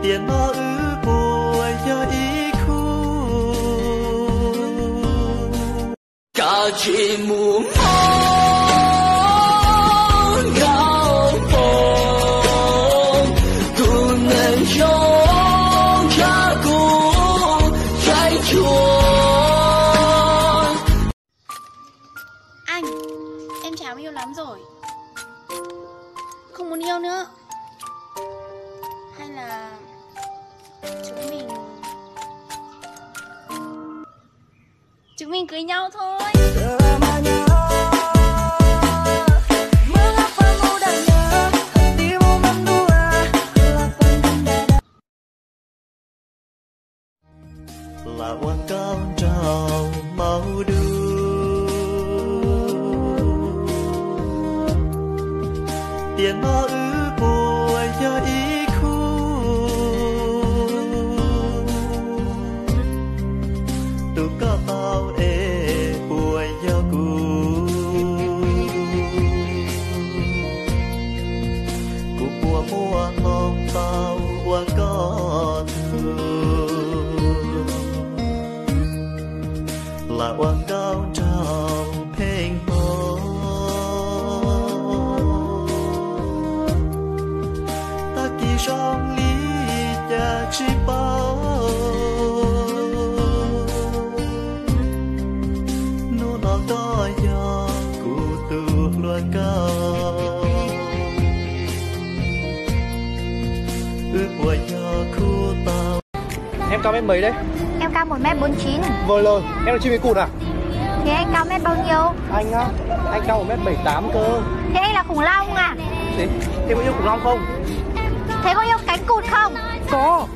tiền nó ư bùa cho ý khu cả chỉ muốn gạo bông tu nên trong cha cô trái chuột. Anh, em chán yêu lắm rồi, không muốn yêu nữa. Hay là chúng mình cưới nhau thôi. Là hoa cao trào màu đu tiền nó ư bùa cho ý khu tu có bao ê bùa cho cụ bùa mua mong bao hoa con là hoa cao trào phênh bó ta kỳ trong lý cha chi bao nô nó to do cụ tu luôn cao ước bùa cho khu tao. Em cao mét mấy đấy? Em cao 1m49. Vâng rồi, em là chim cánh cụt à? Thế anh cao mét bao nhiêu? Anh á, anh cao 1m78 cơ. Thế anh là khủng long à? Thế có yêu khủng long không? Thế có yêu cánh cụt không? Có.